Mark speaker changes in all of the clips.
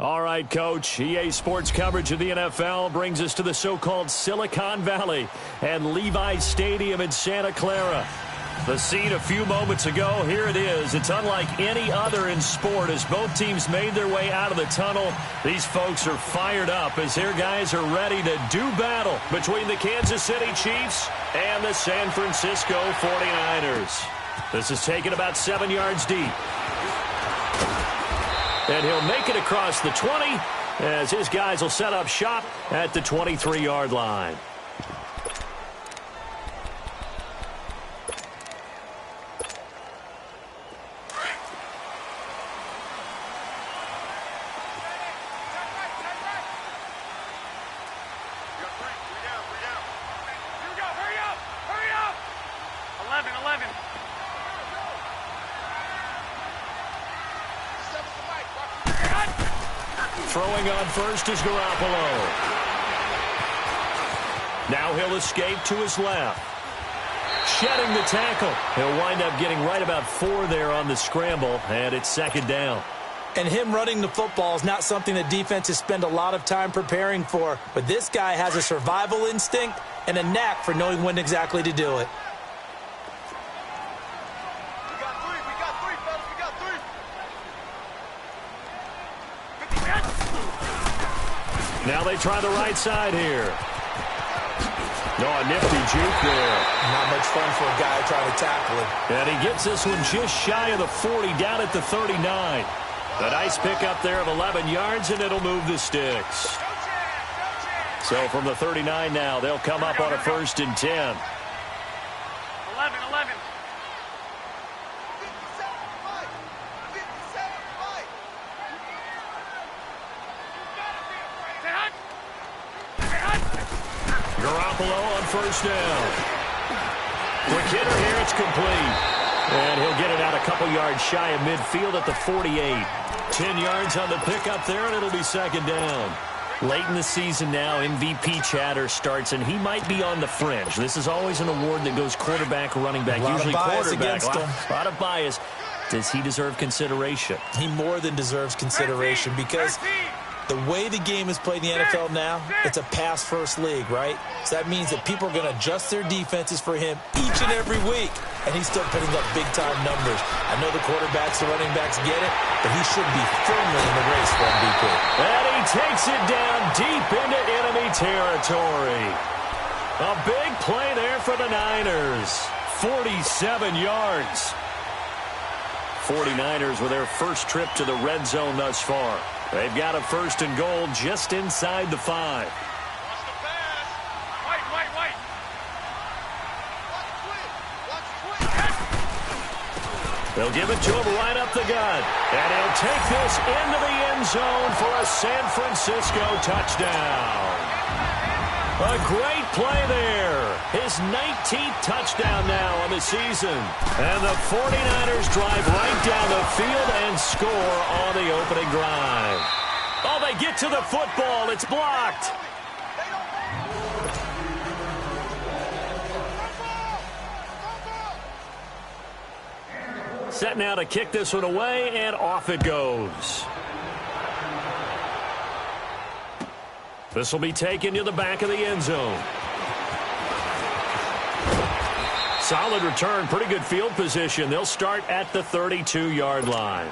Speaker 1: All right, Coach. EA Sports coverage of the NFL brings us to the so-called Silicon Valley and Levi's Stadium in Santa Clara. The scene a few moments ago, here it is. It's unlike any other in sport as both teams made their way out of the tunnel. These folks are fired up as their guys are ready to do battle between the Kansas City Chiefs and the San Francisco 49ers. This is taken about 7 yards deep. And he'll make it across the 20 as his guys will set up shop at the 23-yard line. Throwing on first is Garoppolo. Now he'll escape to his left. Shedding the tackle. He'll wind up getting right about 4 there on the scramble, and it's second down.
Speaker 2: And him running the football is not something that defenses spend a lot of time preparing for, but this guy has a survival instinct and a knack for knowing when exactly to do it.
Speaker 1: Now they try the right side here. No, a nifty juke there.
Speaker 2: Not much fun for a guy trying to tackle him.
Speaker 1: And he gets this one just shy of the 40, down at the 39. A nice pickup there of 11 yards, and it'll move the sticks. So from the 39 now, they'll come up on a 1st and 10.
Speaker 3: 11.
Speaker 1: Garoppolo on 1st down. Quick hitter here, it's complete. And he'll get it out a couple yards shy of midfield at the 48. 10 yards on the pickup there, and it'll be second down. Late in the season now, MVP chatter starts, and he might be on the fringe. This is always an award that goes quarterback, running back, usually quarterback. A lot of bias. Does he deserve consideration?
Speaker 2: He more than deserves consideration because the way the game is played in the NFL now, it's a pass-first league, right? So that means that people are going to adjust their defenses for him each and every week, and he's still putting up big-time numbers. I know the quarterbacks, the running backs get it, but he should be firmly in the race for MVP.
Speaker 1: And he takes it down deep into enemy territory. A big play there for the Niners. 47 yards. 49ers with their first trip to the red zone thus far. They've got a 1st and goal just inside the 5. They'll give it to him right up the gut. And he'll take this into the end zone for a San Francisco touchdown. A great play there. His 19th touchdown now on the season. And the 49ers drive right down the field and score on the opening drive. Oh, they get to the football. It's blocked. Set now to kick this one away, and off it goes. This will be taken to the back of the end zone. Solid return, pretty good field position. They'll start at the 32-yard line.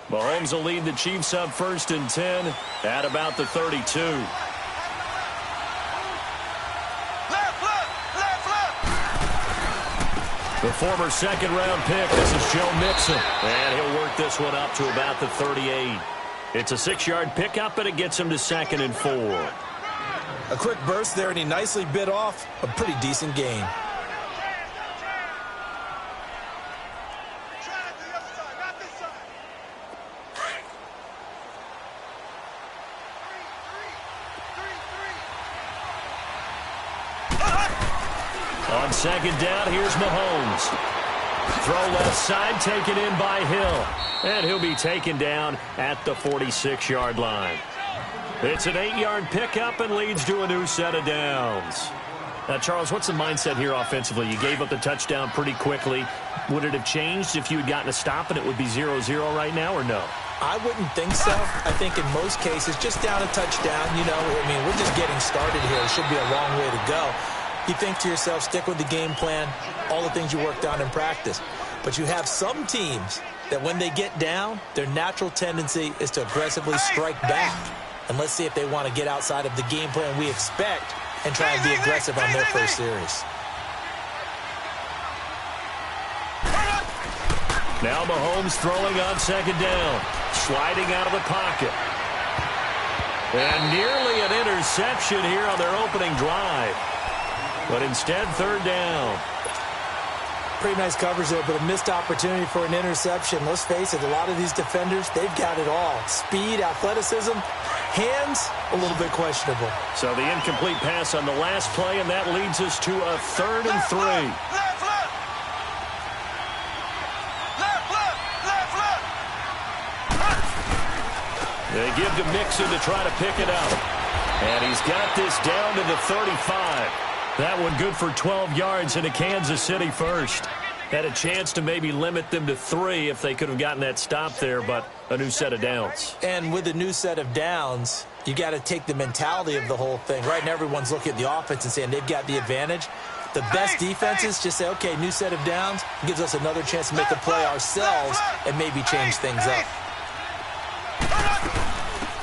Speaker 1: Mahomes will lead the Chiefs up 1st and 10 at about the 32. The former second-round pick, this is Joe Mixon. And he'll work this one up to about the 38. It's a 6-yard pickup, and it gets him to 2nd and 4.
Speaker 2: A quick burst there, and he nicely bit off a pretty decent gain.
Speaker 1: On 2nd down, here's Mahomes. Throw left side, taken in by Hill. And he'll be taken down at the 46-yard line. It's an 8-yard pickup and leads to a new set of downs. Now, Charles, what's the mindset here offensively? You gave up the touchdown pretty quickly. Would it have changed if you had gotten a stop and it would be 0-0 right now, or no?
Speaker 2: I wouldn't think so. I think in most cases, just down a touchdown, we're just getting started here. It should be a long way to go. You think to yourself, stick with the game plan, all the things you worked on in practice. But you have some teams that when they get down, their natural tendency is to aggressively strike back. And let's see if they want to get outside of the game plan we expect and try and be aggressive on their first series.
Speaker 1: Now Mahomes throwing on second down, sliding out of the pocket. And nearly an interception here on their opening drive. But instead, third down.
Speaker 2: Pretty nice coverage there, but a missed opportunity for an interception. Let's face it, a lot of these defenders, they've got it all. Speed, athleticism, hands, a little bit questionable.
Speaker 1: So the incomplete pass on the last play, and that leads us to a 3rd and 3. They give to Mixon to try to pick it up. And he's got this down to the 35. That one good for 12 yards into Kansas City first. Had a chance to maybe limit them to 3 if they could have gotten that stop there, but a new set of downs.
Speaker 2: And with a new set of downs, you got to take the mentality of the whole thing. Right now, everyone's looking at the offense and saying they've got the advantage. The best defenses just say, okay, new set of downs, gives us another chance to make a play ourselves and maybe change things up.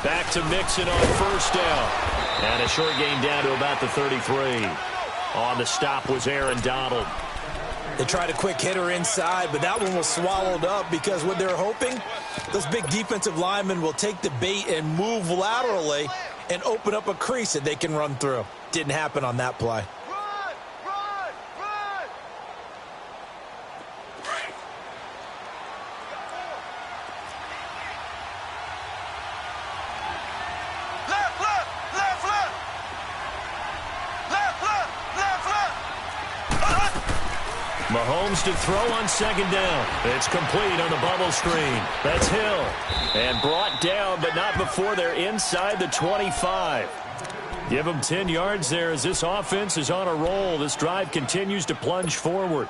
Speaker 1: Back to Mixon on first down. And a short gain down to about the 33. On the stop was Aaron Donald.
Speaker 2: They tried a quick hitter inside, but that one was swallowed up because what they're hoping, those big defensive linemen will take the bait and move laterally and open up a crease that they can run through. Didn't happen on that play.
Speaker 1: Mahomes to throw on second down. It's complete on the bubble screen. That's Hill. And brought down, but not before they're inside the 25. Give them 10 yards there as this offense is on a roll. This drive continues to plunge forward.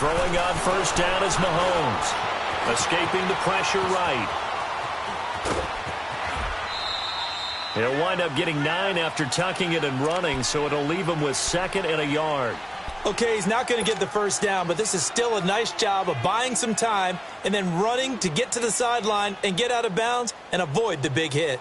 Speaker 1: Throwing on first down is Mahomes. Escaping the pressure right. He'll wind up getting 9 after tucking it and running, so it'll leave him with 2nd and a yard.
Speaker 2: Okay, he's not going to get the first down, but this is still a nice job of buying some time and then running to get to the sideline and get out of bounds and avoid the big hit.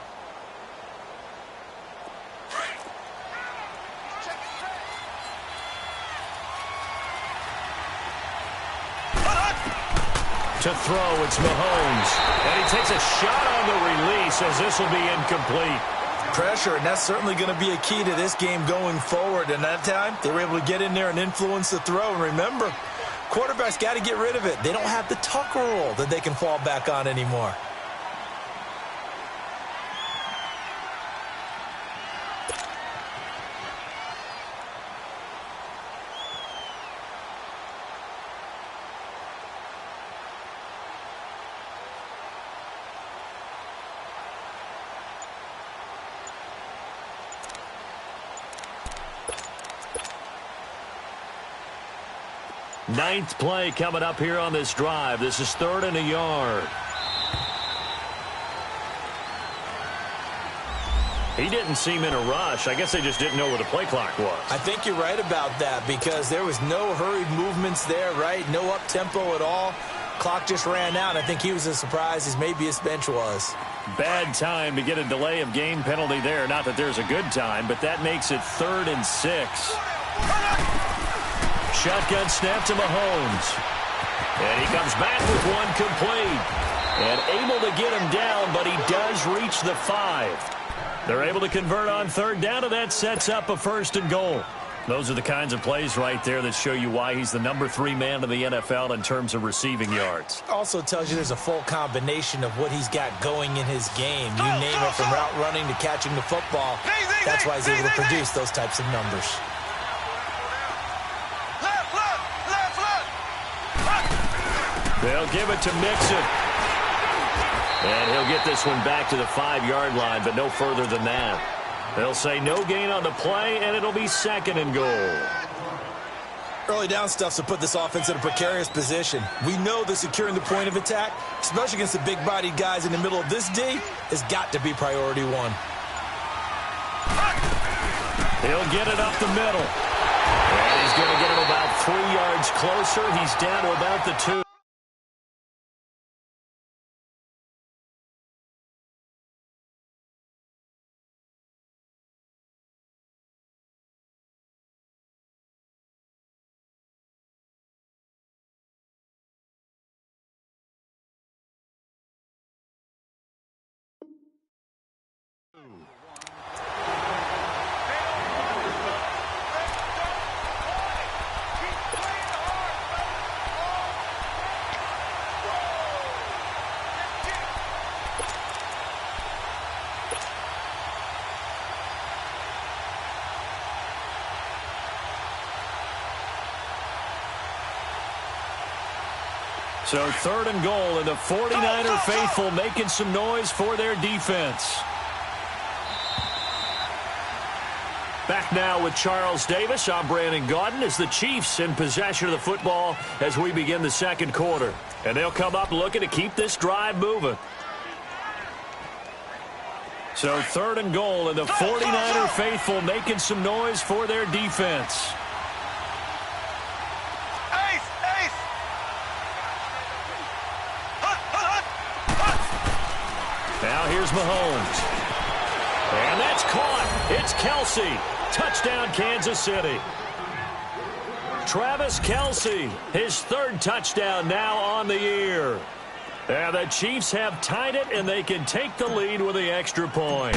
Speaker 1: To throw, it's Mahomes. And he takes a shot on the release as this will be incomplete.
Speaker 2: Pressure, and that's certainly going to be a key to this game going forward. And that time, they were able to get in there and influence the throw. And remember, quarterbacks got to get rid of it. They don't have the Tucker rule that they can fall back on anymore.
Speaker 1: Ninth play coming up here on this drive. This is 3rd and a yard. He didn't seem in a rush. I guess they just didn't know where the play clock was.
Speaker 2: I think you're right about that because there was no hurried movements there, right? No up-tempo at all. Clock just ran out. I think he was as surprised as maybe his bench was.
Speaker 1: Bad time to get a delay of game penalty there. Not that there's a good time, but that makes it 3rd and 6. Shotgun snap to Mahomes. And he comes back with one complete. And able to get him down, but he does reach the 5. They're able to convert on 3rd down, and that sets up a 1st and goal. Those are the kinds of plays right there that show you why he's the #3 man in the NFL in terms of receiving yards.
Speaker 2: Also tells you there's a full combination of what he's got going in his game. You name it, from route running to catching the football. That's why he's able to produce those types of numbers.
Speaker 1: They'll give it to Mixon. And he'll get this one back to the 5-yard line, but no further than that. They'll say no gain on the play, and it'll be 2nd and goal.
Speaker 2: Early down stuff to put this offense in a precarious position. We know that securing the point of attack, especially against the big-bodied guys in the middle of this D, has got to be priority one.
Speaker 1: He'll get it up the middle. And he's going to get it about 3 yards closer. He's down to about the 2. So 3rd and goal, and the 49er faithful making some noise for their defense. Back now with Charles Davis. I'm Brandon Gaudin as the Chiefs in possession of the football as we begin the 2nd quarter. And they'll come up looking to keep this drive moving. So 3rd and goal, and the 49er faithful making some noise for their defense. Now here's Mahomes. And that's caught. It's Kelsey. Touchdown, Kansas City. Travis Kelsey, his 3rd touchdown now on the year. And the Chiefs have tied it, and they can take the lead with the extra point.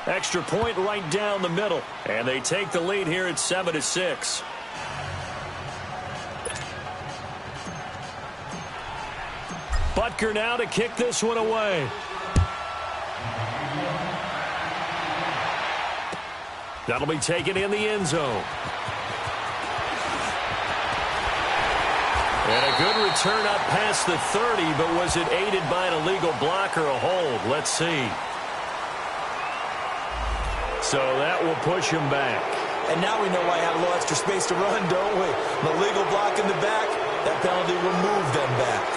Speaker 1: Extra point right down the middle. And they take the lead here at 7-6. Butker now to kick this one away. That'll be taken in the end zone. And a good return up past the 30, but was it aided by an illegal block or a hold? Let's see. So that will push him back.
Speaker 2: And now we know why he had a little extra space to run, don't we? An illegal block in the back, that penalty will move them back.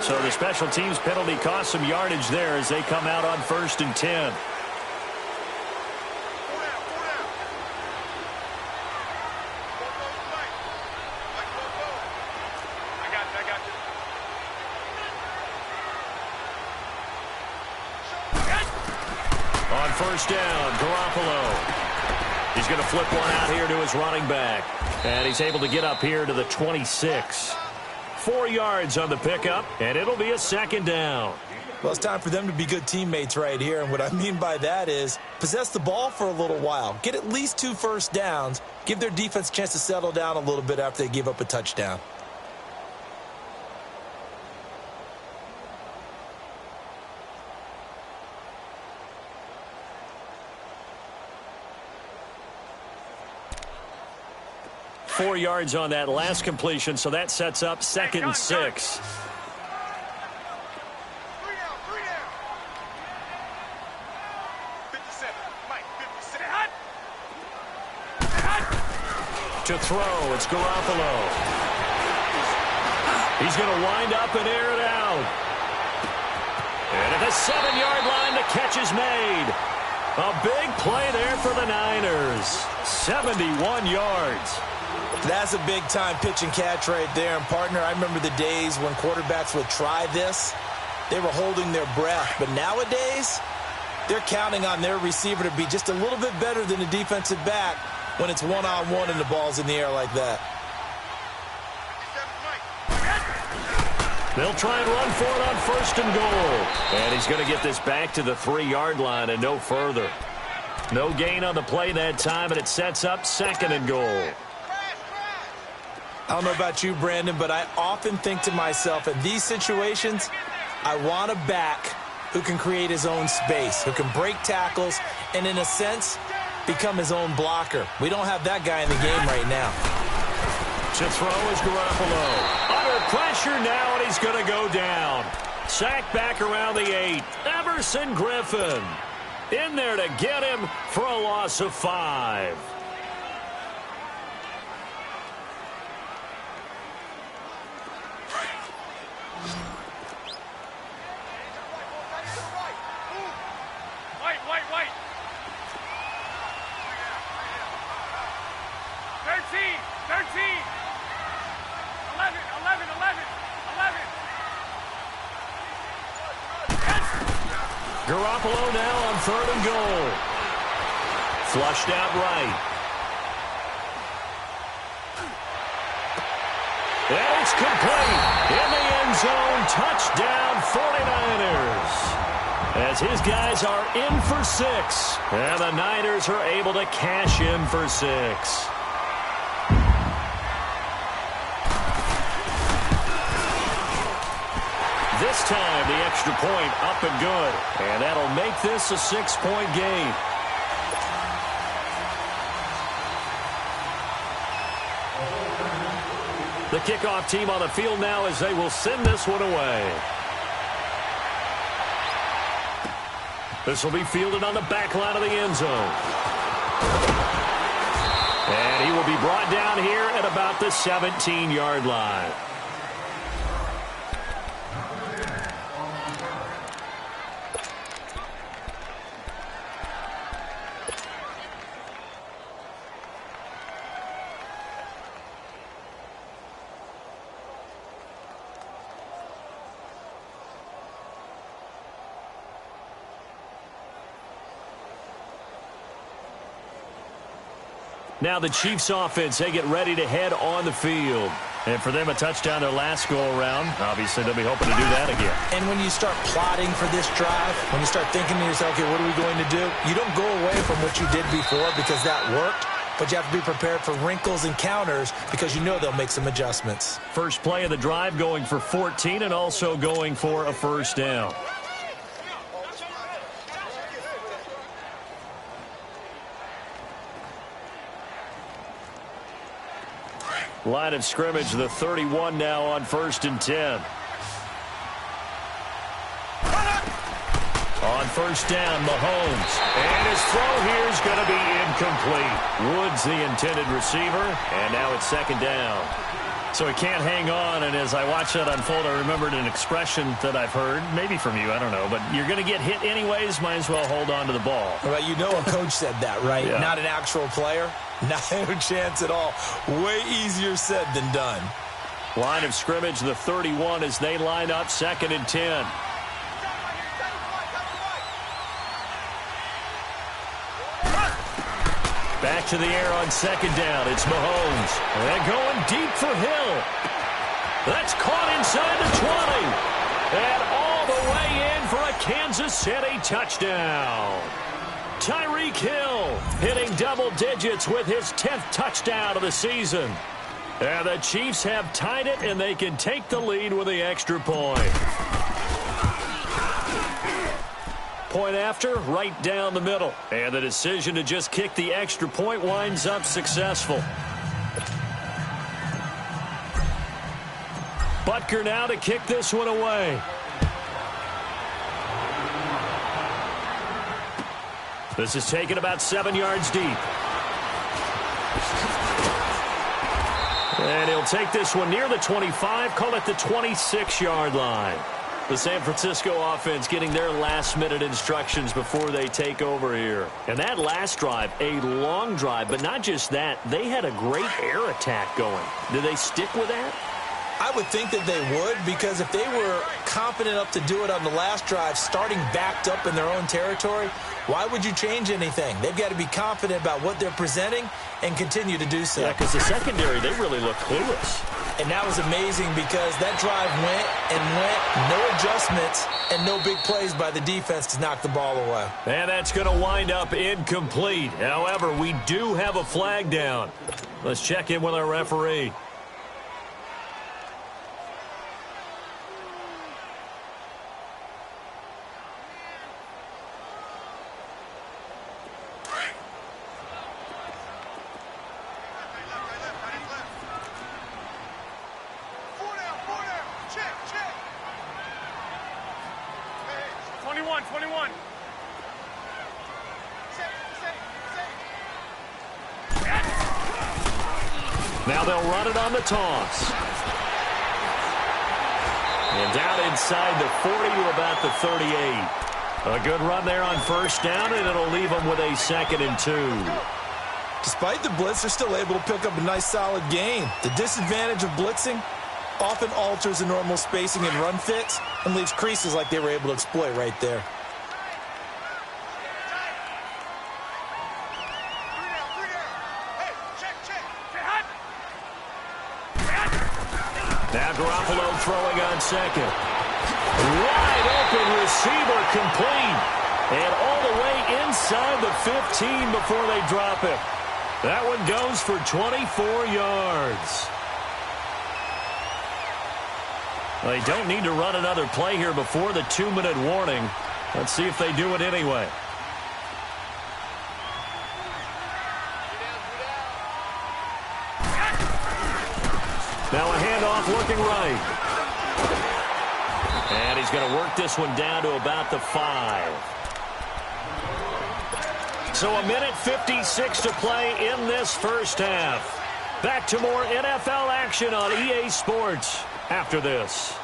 Speaker 1: So the special teams penalty cost some yardage there as they come out on 1st and 10. On 1st down, Garoppolo. He's going to flip one out here to his running back. And he's able to get up here to the 26. 4 yards on the pickup, and it'll be a 2nd down.
Speaker 2: Well, it's time for them to be good teammates right here, and what I mean by that is possess the ball for a little while, get at least 2 first downs, give their defense a chance to settle down a little bit after they give up a touchdown.
Speaker 1: Four yards on that last completion, so that sets up 2nd and 6. To throw, it's Garoppolo. He's going to wind up and air it out. And at the 7-yard line, the catch is made. A big play there for the Niners. 71 yards.
Speaker 2: That's a big-time pitch and catch right there. And, partner, I remember the days when quarterbacks would try this. They were holding their breath. But nowadays, they're counting on their receiver to be just a little bit better than the defensive back when it's one-on-one and the ball's in the air like that.
Speaker 1: They'll try and run for it on 1st and goal. And he's going to get this back to the 3-yard line and no further. No gain on the play that time, and it sets up 2nd and goal.
Speaker 2: I don't know about you, Brandon, but I often think to myself, in these situations, I want a back who can create his own space, who can break tackles, and in a sense, become his own blocker. We don't have that guy in the game right now.
Speaker 1: To throw is Garoppolo. Under pressure now, and he's going to go down. Sacked back around the 8. Everson Griffin in there to get him for a loss of 5.
Speaker 3: White. 13. 11.
Speaker 1: Garoppolo now on 3rd and goal. Flushed out right. And it's complete. In the end zone, touchdown 49ers. As his guys are in for 6. And the Niners are able to cash in for 6. This time, the extra point up and good. And that'll make this a 6-point game. The kickoff team on the field now as they will send this one away. This will be fielded on the back line of the end zone. And he will be brought down here at about the 17-yard line. Now the Chiefs offense, they get ready to head on the field. And for them, a touchdown their last go-around. Obviously, they'll be hoping to do that again.
Speaker 2: And when you start plotting for this drive, when you start thinking to yourself, okay, what are we going to do? You don't go away from what you did before because that worked, but you have to be prepared for wrinkles and counters because you know they'll make some adjustments.
Speaker 1: First play of the drive going for 14 and also going for a first down. Line of scrimmage, the 31 now on 1st and 10. On 1st down, Mahomes. And his throw here is going to be incomplete. Woods, the intended receiver, and now it's 2nd down. So he can't hang on, and as I watch that unfold, I remembered an expression that I've heard, maybe from you, I don't know, but you're going to get hit anyways, might as well hold on to the ball.
Speaker 2: Well, you know a coach said that, right?
Speaker 1: Yeah. Not
Speaker 2: an actual player. Not a chance at all. Way easier said than done.
Speaker 1: Line of scrimmage, the 31 as they line up 2nd and 10. Back to the air on 2nd down. It's Mahomes. And going deep for Hill. That's caught inside the 20. And all the way in for a Kansas City touchdown. Tyreek Hill hitting double digits with his 10th touchdown of the season. And the Chiefs have tied it, and they can take the lead with the extra point. Point after, right down the middle. And the decision to just kick the extra point winds up successful. Butker now to kick this one away. This is taken about 7 yards deep. And he'll take this one near the 25, call it the 26-yard line. The San Francisco offense getting their last-minute instructions before they take over here. And that last drive, a long drive, but not just that. They had a great air attack going. Did they stick with that?
Speaker 2: I would think that they would, because if they were confident enough to do it on the last drive, starting backed up in their own territory, why would you change anything? They've got to be confident about what they're presenting and continue to do so.
Speaker 1: Yeah, because the secondary, they really look clueless.
Speaker 2: And that was amazing because that drive went and went, no adjustments, and no big plays by the defense to knock the ball away.
Speaker 1: And that's going to wind up incomplete. However, we do have a flag down. Let's check in with our referee. Now they'll run it on the toss. And down inside the 40 to about the 38. A good run there on first down, and it'll leave them with a 2nd and 2.
Speaker 2: Despite the blitz, they're still able to pick up a nice solid gain. The disadvantage of blitzing often alters the normal spacing and run fits and leaves creases like they were able to exploit right there.
Speaker 1: Now Garoppolo throwing on second. Wide open receiver complete. And all the way inside the 15 before they drop it. That one goes for 24 yards. They don't need to run another play here before the 2-minute warning. Let's see if they do it anyway. Now a handoff looking right. And he's going to work this one down to about the 5. So 1:56 to play in this first half. Back to more NFL action on EA Sports after this.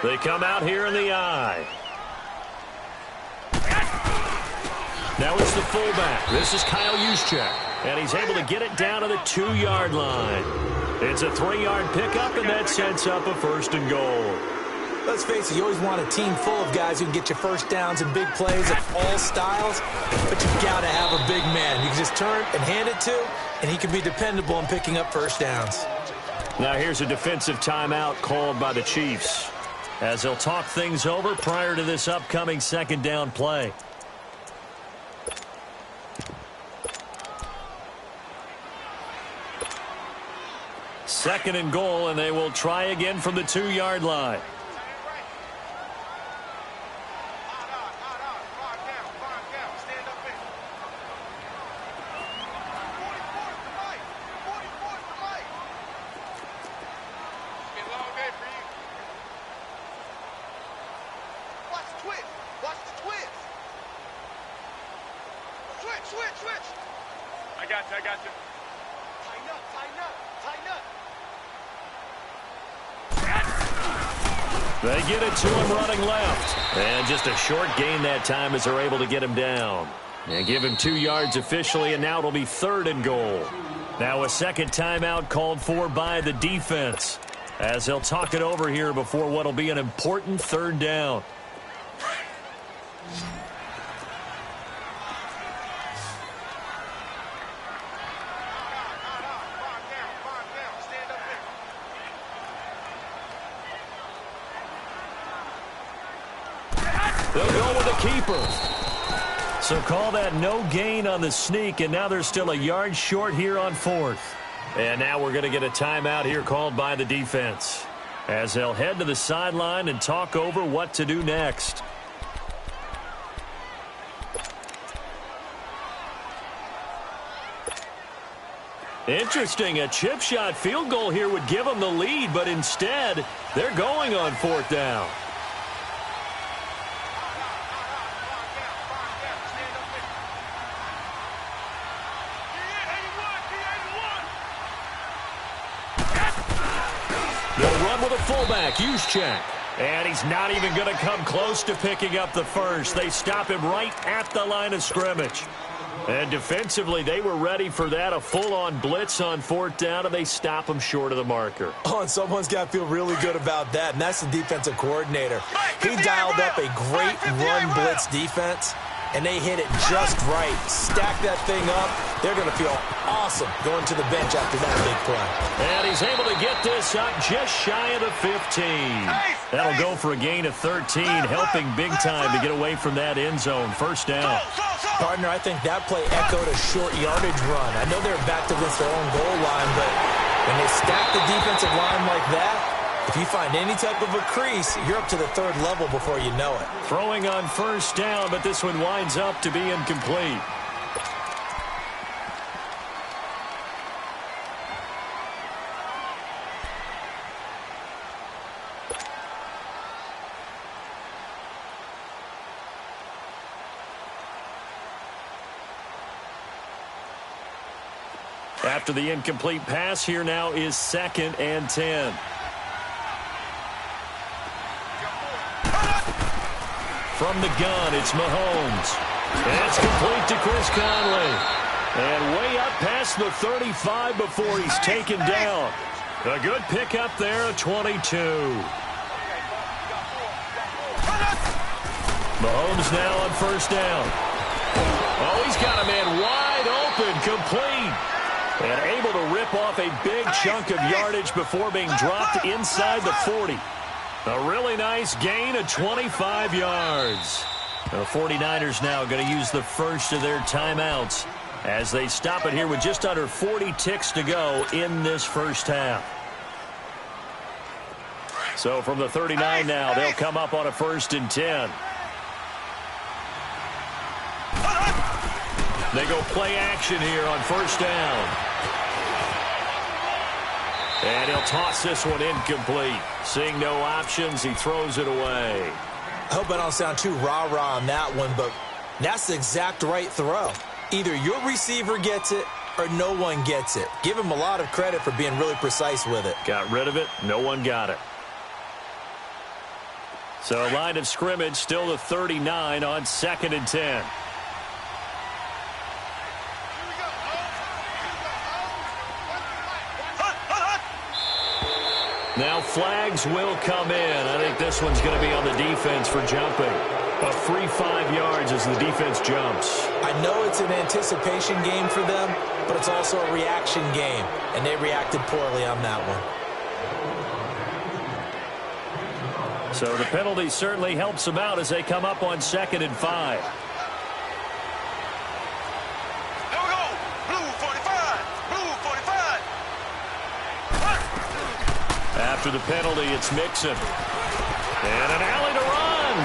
Speaker 1: They come out here in the I. Now it's the fullback. This is Kyle Juszczyk. And he's able to get it down to the 2-yard line. It's a 3-yard pickup, and that sets up a 1st and goal.
Speaker 2: Let's face it, you always want a team full of guys who can get you first downs and big plays of all styles, but you've got to have a big man you can just turn and hand it to, and he can be dependable in picking up first downs.
Speaker 1: Now here's a defensive timeout called by the Chiefs as they'll talk things over prior to this upcoming 2nd down play. Second and goal, and they will try again from the 2-yard line.
Speaker 3: I got you. Tighten up.
Speaker 1: They get it to him running left. And just a short gain that time as they're able to get him down. And give him 2 yards officially, and now it'll be 3rd and goal. Now a second timeout called for by the defense as they'll talk it over here before what'll be an important 3rd down. They'll go with a keeper. So call that no gain on the sneak, and now they're still a yard short here on 4th. And now we're going to get a timeout here called by the defense as they'll head to the sideline and talk over what to do next. Interesting, a chip shot field goal here would give them the lead, but instead they're going on 4th down. They'll run with a fullback, Juszczyk. And he's not even going to come close to picking up the first. They stop him right at the line of scrimmage. And defensively, they were ready for that, a full-on blitz on 4th down, and they stop him short of the marker.
Speaker 2: Oh, and someone's got to feel really good about that, and that's the defensive coordinator. He dialed up a great run blitz defense, and they hit it just right. Stack that thing up. They're going to feel awesome going to the bench after that big play.
Speaker 1: And he's able to get this up just shy of the 15. That'll go for a gain of 13, helping big time to get away from that end zone. First down.
Speaker 2: Partner, I think that play echoed a short yardage run. I know they're backed against their own goal line, but when they stack the defensive line like that, if you find any type of a crease, you're up to the third level before you know it.
Speaker 1: Throwing on first down, but this one winds up to be incomplete. After the incomplete pass, here now is 2nd and 10. From the gun, it's Mahomes. And it's complete to Chris Conley. And way up past the 35 before he's taken down. A good pickup there at 22. Mahomes now on first down. Oh, he's got a man wide open, complete. And able to rip off a big chunk of yardage before being dropped inside the 40. A really nice gain of 25 yards. The 49ers now going to use the first of their timeouts as they stop it here with just under 40 ticks to go in this first half. So from the 39 now, they'll come up on a 1st and 10. They go play action here on first down. And he'll toss this one incomplete. Seeing no options, he throws it away.
Speaker 2: I hope I don't sound too rah-rah on that one, but that's the exact right throw. Either your receiver gets it or no one gets it. Give him a lot of credit for being really precise with it.
Speaker 1: Got rid of it. No one got it. So line of scrimmage still the 39 on 2nd and 10. Now flags will come in. I think this one's going to be on the defense for jumping. A free 5 yards as the defense jumps.
Speaker 2: I know it's an anticipation game for them, but it's also a reaction game, and they reacted poorly on that one.
Speaker 1: So the penalty certainly helps them out as they come up on 2nd and 5. After the penalty, it's Mixon. And an alley to run.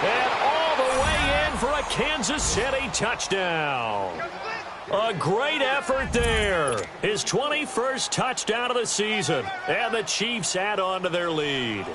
Speaker 1: And all the way in for a Kansas City touchdown. A great effort there. His 21st touchdown of the season. And the Chiefs add on to their lead.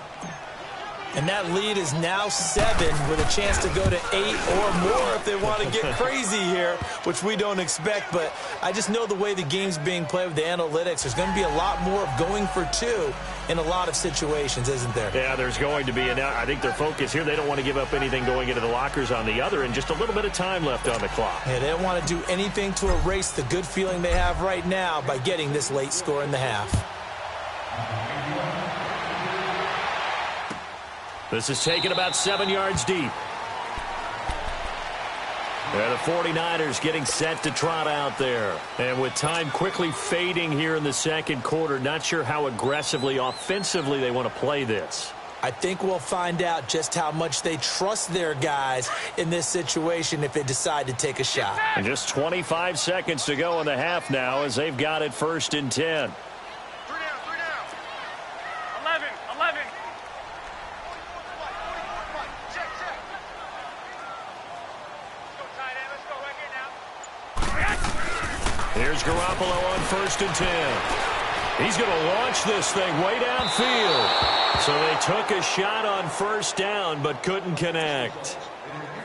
Speaker 2: And that lead is now 7 with a chance to go to 8 or more if they want to get crazy here, which we don't expect. But I just know the way the game's being played with the analytics, there's going to be a lot more of going for 2 in a lot of situations, isn't there?
Speaker 1: Yeah, there's going to be. And I think their focus here, they don't want to give up anything going into the lockers on the other, and just a little bit of time left on the clock.
Speaker 2: Yeah, they don't want to do anything to erase the good feeling they have right now by getting this late score in the half.
Speaker 1: This is taken about 7 yards deep. And the 49ers getting set to trot out there. And with time quickly fading here in the second quarter, not sure how aggressively, offensively they want to play this.
Speaker 2: I think we'll find out just how much they trust their guys in this situation if they decide to take a shot.
Speaker 1: And just 25 seconds to go in the half now as they've got it 1st and 10.
Speaker 3: 11.
Speaker 1: Here's Garoppolo on 1st and 10. He's going to launch this thing way downfield. So they took a shot on 1st down but couldn't connect.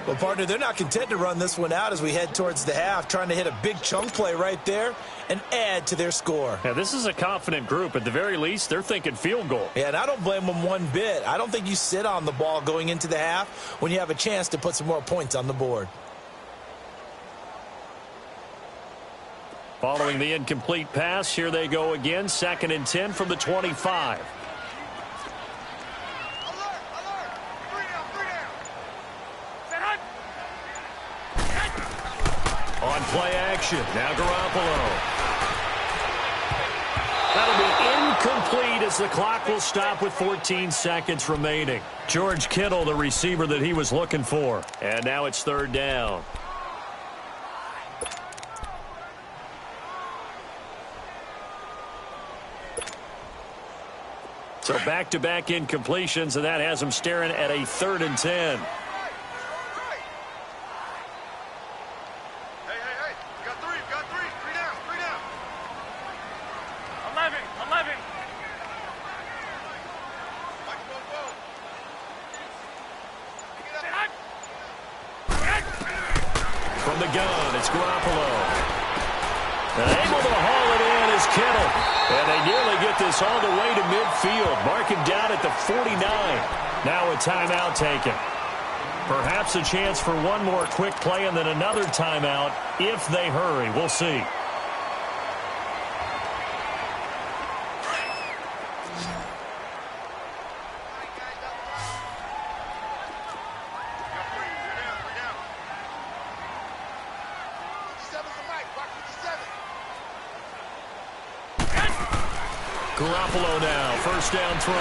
Speaker 2: Well, partner, they're not content to run this one out as we head towards the half, trying to hit a big chunk play right there and add to their score.
Speaker 1: Yeah, this is a confident group. At the very least, they're thinking field goal.
Speaker 2: Yeah, and I don't blame them one bit. I don't think you sit on the ball going into the half when you have a chance to put some more points on the board.
Speaker 1: Following the incomplete pass, here they go again. 2nd and 10 from the 25. On play action, now Garoppolo. That'll be incomplete as the clock will stop with 14 seconds remaining. George Kittle, the receiver that he was looking for. And now it's third down. So back-to-back incompletions, and that has him staring at a 3rd and 10. From the gun, it's Garoppolo. And able to haul it in is Kittle. And they nearly get this all the way to midfield. Mark him down at the 49. Now a timeout taken. Perhaps a chance for one more quick play and then another timeout if they hurry. We'll see. Garoppolo now, first down throw.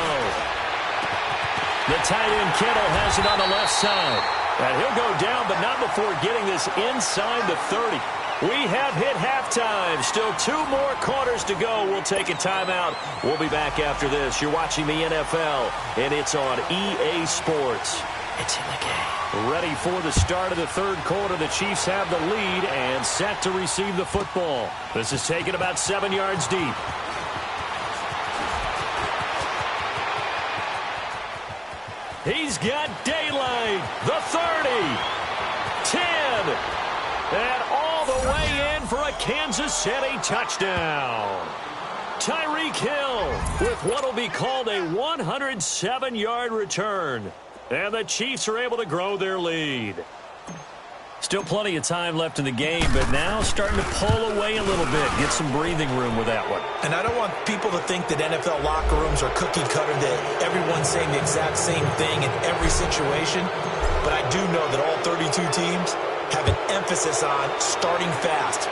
Speaker 1: The tight end Kittle has it on the left side. And he'll go down, but not before getting this inside the 30. We have hit halftime. Still 2 more quarters to go. We'll take a timeout. We'll be back after this. You're watching the NFL, and it's on EA Sports. It's in the game. Ready for the start of the third quarter. The Chiefs have the lead and set to receive the football. This is taken about 7 yards deep. He's got daylight. The 30. 10. And all the way in for a Kansas City touchdown. Tyreek Hill with what will be called a 107-yard return. And the Chiefs are able to grow their lead. Still plenty of time left in the game, but now starting to pull away a little bit. Get some breathing room with that one. And I don't want people to think that NFL locker rooms are cookie cutter, that everyone's saying the exact same thing in every situation. But I do know that all 32 teams have an emphasis on starting fast.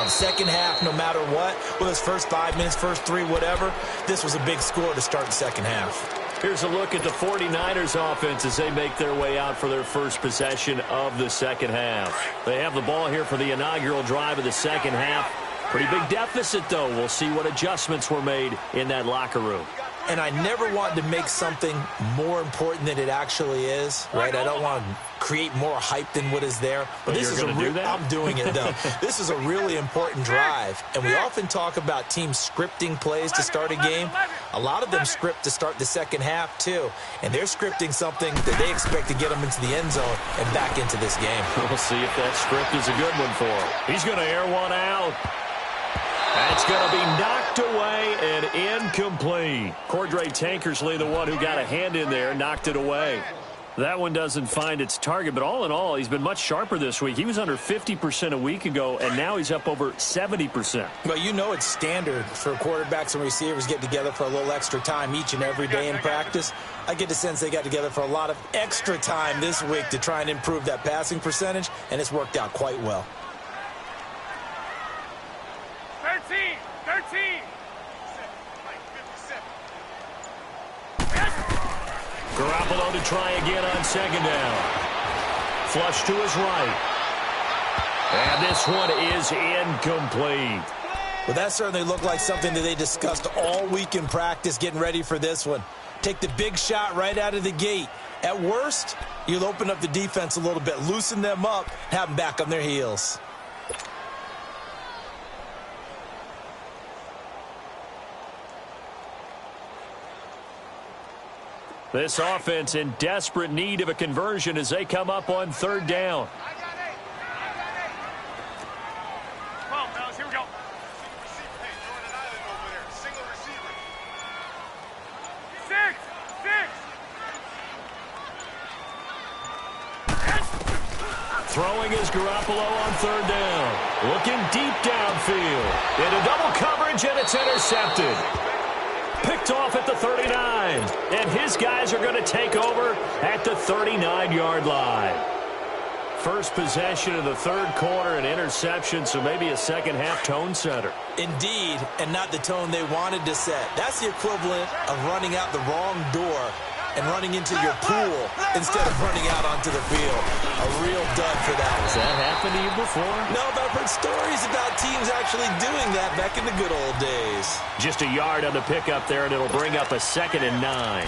Speaker 1: Second half, no matter what. Well, those first 5 minutes, first 3, whatever. This was a big score to start the second half. Here's a look at the 49ers offense as they make their way out for their first possession of the second half. They have the ball here for the inaugural drive of the second half. Pretty big deficit, though. We'll see what adjustments were made in that locker room. And I never want to make something more important than it actually is, right? I don't want to create more hype than what is there. But this is I'm doing it, though. This is a really important drive. And we often talk about teams scripting plays to start a game. A lot of them script to start the second half, too. And they're scripting something that they expect to get them into the end zone and back into this game. We'll see if that script is a good one for him. He's going to air one out. That's going to be knocked away and incomplete. Cordray Tankersley, the one who got a hand in there, knocked it away. That one doesn't find its target, but all in all, he's been much sharper this week. He was under 50% a week ago, and now he's up over 70%. Well, you know it's standard for quarterbacks and receivers get together for a little extra time each and every day in practice. I get the sense they got together for a lot of extra time this week to try and improve that passing percentage, and it's worked out quite well.
Speaker 3: 13.
Speaker 1: Garoppolo to try again on second down. Flush to his right. And this one is incomplete.
Speaker 2: Well, that certainly looked like something that they discussed all week in practice getting ready for this one. Take the big shot right out of the gate. At worst, you'll open up the defense a little bit, loosen them up, have them back on their heels.
Speaker 1: This offense in desperate need of a conversion as they come up on third down.
Speaker 3: 12, fellas, here we go.
Speaker 1: Throwing is Garoppolo on third down. Looking deep downfield. Into double coverage, and it's intercepted. Picked off at the 39. And his guys are going to take over at the 39-yard line. First possession of the third quarter, an interception, so maybe a second-half tone setter.
Speaker 2: Indeed, and not the tone they wanted to set. That's the equivalent of running out the wrong door and running into your pool instead of running out onto the field. A real dud for that one.
Speaker 1: Has that happened to you before?
Speaker 2: No, but I've heard stories about teams actually doing that back in the good old days.
Speaker 1: Just a yard on the pickup there, and it'll bring up a 2nd and 9.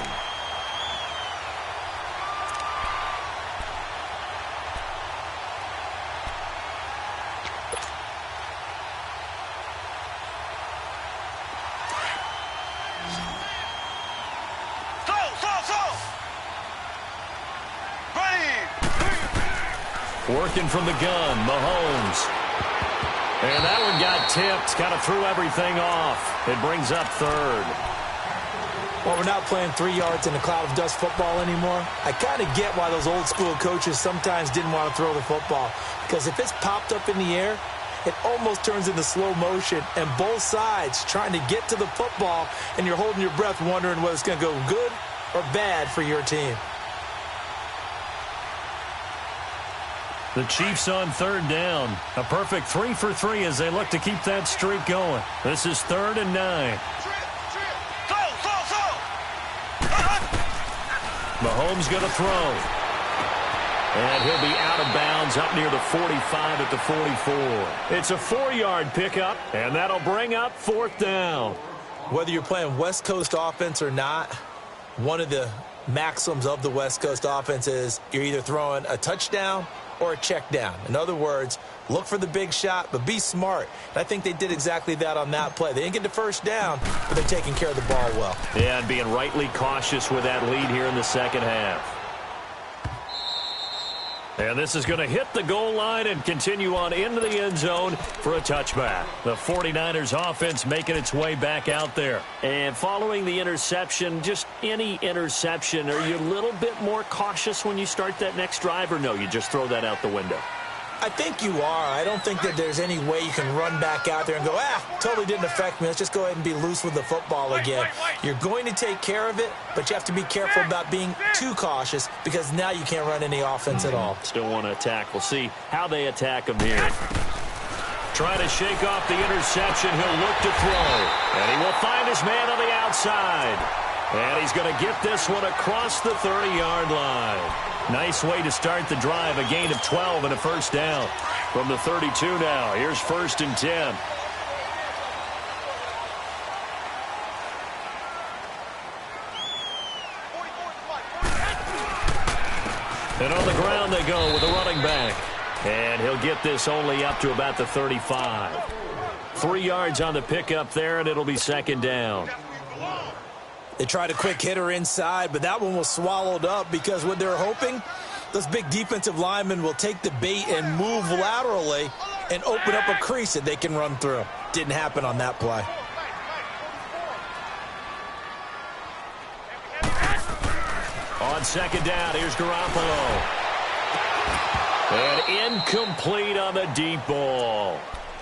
Speaker 1: Working from the gun, Mahomes. And that one got tipped, kind of threw everything off. It brings up 3rd.
Speaker 2: Well, we're not playing 3 yards in a cloud of dust football anymore. I kind of get why those old school coaches sometimes didn't want to throw the football. Because if it's popped up in the air, it almost turns into slow motion. And both sides trying to get to the football, and you're holding your breath wondering whether it's going to go good or bad for your team.
Speaker 1: The Chiefs on 3rd down. A perfect 3 for 3 as they look to keep that streak going. This is 3rd and 9. Mahomes going to throw. And he'll be out of bounds up near the 45 at the 44. It's a 4-yard pickup, and that'll bring up 4th down.
Speaker 2: Whether you're playing West Coast offense or not, one of the maxims of the West Coast offense is you're either throwing a touchdown or a check down. In other words, look for the big shot, but be smart. And I think they did exactly that on that play. They didn't get the first down, but they're taking care of the ball well.
Speaker 1: Yeah, and being rightly cautious with that lead here in the second half. And this is going to hit the goal line and continue on into the end zone for a touchback. The 49ers offense making its way back out there. And following the interception, just any interception, are you a little bit more cautious when you start that next drive, or no, you just throw that out the window?
Speaker 2: I think you are. I don't think that there's any way you can run back out there and go, totally didn't affect me. Let's just go ahead and be loose with the football again. You're going to take care of it, but you have to be careful about being too cautious because now you can't run any offense at all.
Speaker 1: Still want to attack. We'll see how they attack them here. Trying to shake off the interception. He'll look to throw. And he will find his man on the outside. And he's going to get this one across the 30-yard line. Nice way to start the drive. A gain of 12 and a first down. From the 32 now. Here's 1st and 10. And on the ground they go with a running back. And he'll get this only up to about the 35. 3 yards on the pickup there, and it'll be 2nd down.
Speaker 2: They tried a quick hitter inside, but that one was swallowed up because what they're hoping, those big defensive linemen will take the bait and move laterally and open up a crease that they can run through. Didn't happen on that play.
Speaker 1: On 2nd down, here's Garoppolo. And incomplete on the deep ball.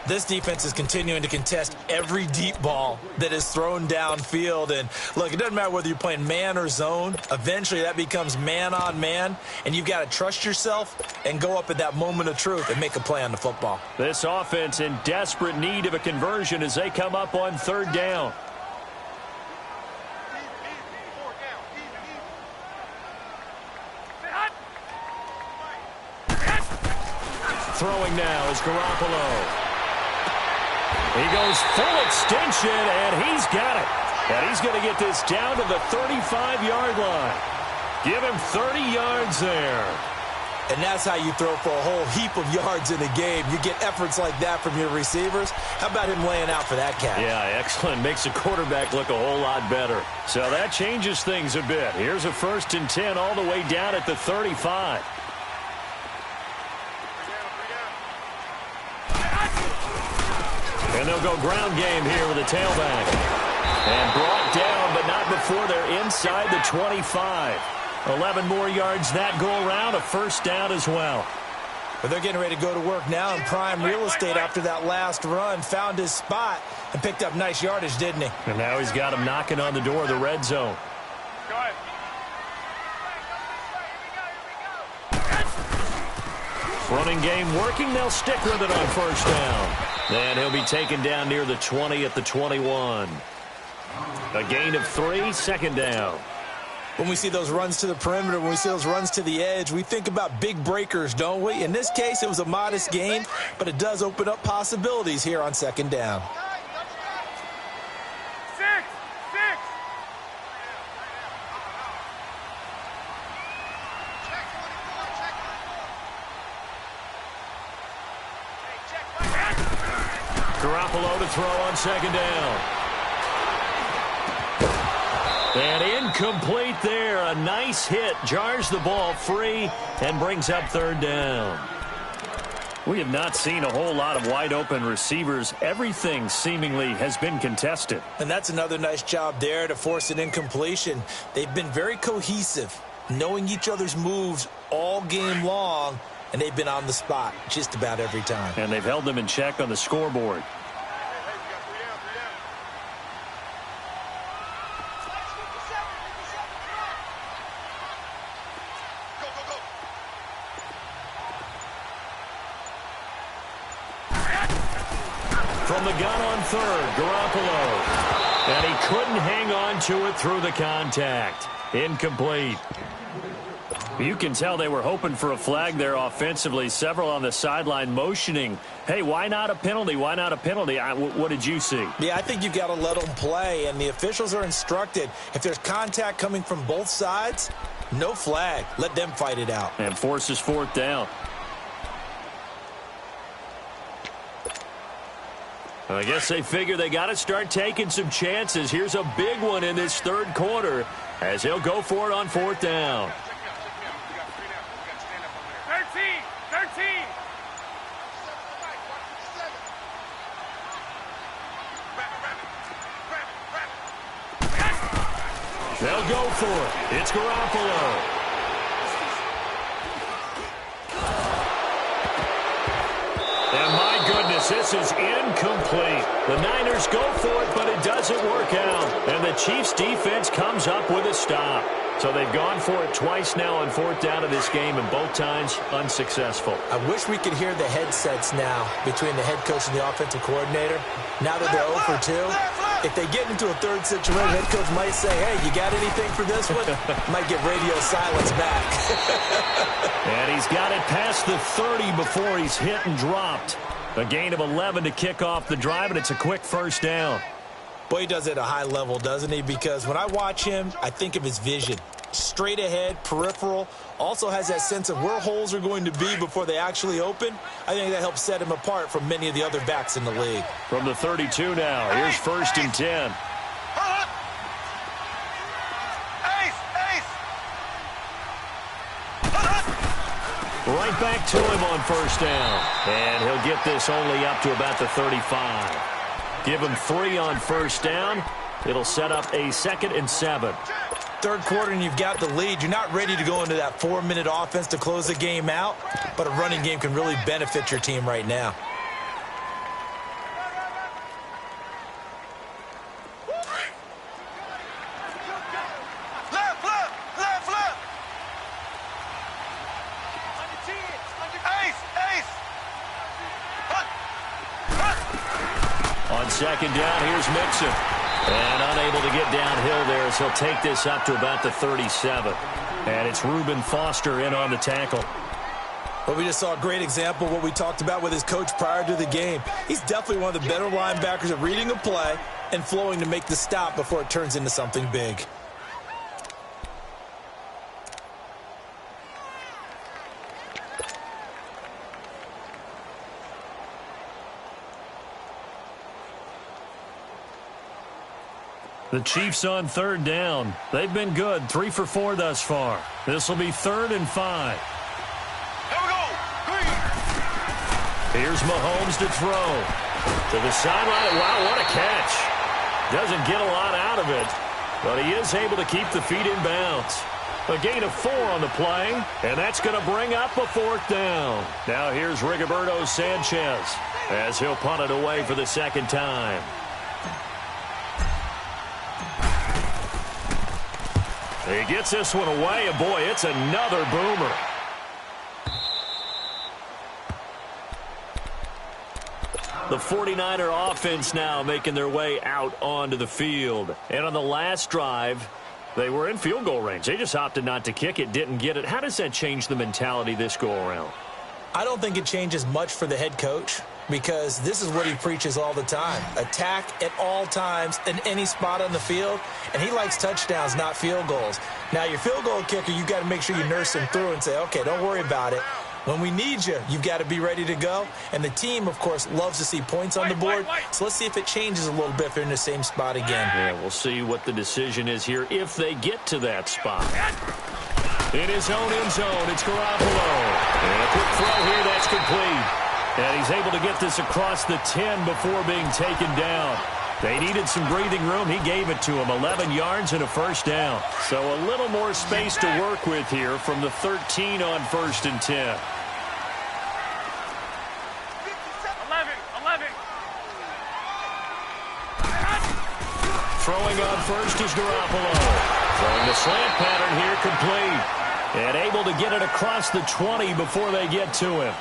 Speaker 2: This defense is continuing to contest every deep ball that is thrown downfield. And, look, it doesn't matter whether you're playing man or zone. Eventually, that becomes man-on-man, and you've got to trust yourself and go up at that moment of truth and make a play on the football.
Speaker 1: This offense in desperate need of a conversion as they come up on 3rd down. Throwing now is Garoppolo. He goes full extension, and he's got it. And he's going to get this down to the 35-yard line. Give him 30 yards there.
Speaker 2: And that's how you throw for a whole heap of yards in a game. You get efforts like that from your receivers. How about him laying out for that catch?
Speaker 1: Yeah, excellent. Makes the quarterback look a whole lot better. So that changes things a bit. Here's a 1st and 10 all the way down at the 35. And they'll go ground game here with a tailback. And brought down, but not before they're inside the 25. 11 more yards that go around, a first down as well.
Speaker 2: But they're getting ready to go to work now in prime real estate after that last run. Found his spot and picked up nice yardage, didn't he?
Speaker 1: And now he's got him knocking on the door of the red zone.
Speaker 3: Go ahead.
Speaker 1: Running game working. They'll stick with it on first down. And he'll be taken down near the 20 at the 21. A gain of 3, second down.
Speaker 2: When we see those runs to the perimeter, when we see those runs to the edge, we think about big breakers, don't we? In this case, it was a modest gain, but it does open up possibilities here on second down.
Speaker 1: Garoppolo to throw on second down. And incomplete there. A nice hit. Jars the ball free and brings up third down. We have not seen a whole lot of wide open receivers. Everything seemingly has been contested.
Speaker 2: And that's another nice job there to force an incompletion. They've been very cohesive, knowing each other's moves all game long, and they've been on the spot just about every time.
Speaker 1: And they've held them in check on the scoreboard. From the gun on third, Garoppolo. And he couldn't hang on to it through the contact. Incomplete. You can tell they were hoping for a flag there offensively. Several on the sideline motioning, hey, why not a penalty? Why not a penalty? What did you see?
Speaker 2: Yeah, I think you've got to let them play, and the officials are instructed. If there's contact coming from both sides, no flag. Let them fight it out.
Speaker 1: And forces fourth down. I guess they figure they got to start taking some chances. Here's a big one in this third quarter as he'll go for it on fourth down.
Speaker 3: 13.
Speaker 1: They'll go for it. It's Garoppolo. And my goodness, this is incomplete. The Niners go for it, but it doesn't work out. And the Chiefs' defense comes up with a stop. So they've gone for it twice now on fourth down of this game, and both times unsuccessful.
Speaker 2: I wish we could hear the headsets now between the head coach and the offensive coordinator. Now that they're 0 for 2, if they get into a third situation, head coach might say, hey, you got anything for this one? Might get radio silence back.
Speaker 1: And he's got it past the 30 before he's hit and dropped. A gain of 11 to kick off the drive, and it's a quick first down.
Speaker 2: Boy, he does it at a high level, doesn't he? Because when I watch him, I think of his vision. Straight ahead, peripheral, also has that sense of where holes are going to be before they actually open. I think that helps set him apart from many of the other backs in the league.
Speaker 1: From the 32 now, here's first and 10. Right back to him on first down. And he'll get this only up to about the 35. Give him 3 on first down. It'll set up a 2nd and 7.
Speaker 2: Third quarter and you've got the lead. You're not ready to go into that 4-minute offense to close the game out, but a running game can really benefit your team right now.
Speaker 1: On second down, here's Mixon. And unable to get downhill there as he'll take this up to about the 37. And it's Reuben Foster in on the tackle.
Speaker 2: Well, we just saw a great example of what we talked about with his coach prior to the game. He's definitely one of the better linebackers at reading a play and flowing to make the stop before it turns into something big.
Speaker 1: The Chiefs on third down. They've been good, 3 for 4 thus far. This will be 3rd and 5.
Speaker 3: Here we go. 3.
Speaker 1: Here's Mahomes to throw. To the sideline. Wow, what a catch. Doesn't get a lot out of it, but he is able to keep the feet in bounds. A gain of 4 on the play, and that's going to bring up a 4th down. Now here's Rigoberto Sanchez as he'll punt it away for the second time. He gets this one away, and boy, it's another boomer. The 49er offense now making their way out onto the field. And on the last drive, they were in field goal range. They just opted not to kick it, didn't get it. How does that change the mentality this go-around?
Speaker 2: I don't think it changes much for the head coach because this is what he preaches all the time. Attack at all times in any spot on the field, and he likes touchdowns, not field goals. Now, your field goal kicker, you've got to make sure you nurse him through and say, okay, don't worry about it. When we need you, you've got to be ready to go. And the team, of course, loves to see points on the board. So let's see if it changes a little bit if they're in the same spot again.
Speaker 1: Yeah, we'll see what the decision is here if they get to that spot. In his own end zone, it's Garoppolo. And a quick throw here, that's complete. And he's able to get this across the 10 before being taken down. They needed some breathing room. He gave it to him. 11 yards and a first down. So a little more space to work with here from the 13 on 1st and 10.
Speaker 3: 11.
Speaker 1: Throwing on first is Garoppolo. Throwing the slant pattern here complete. And able to get it across the 20 before they get to him.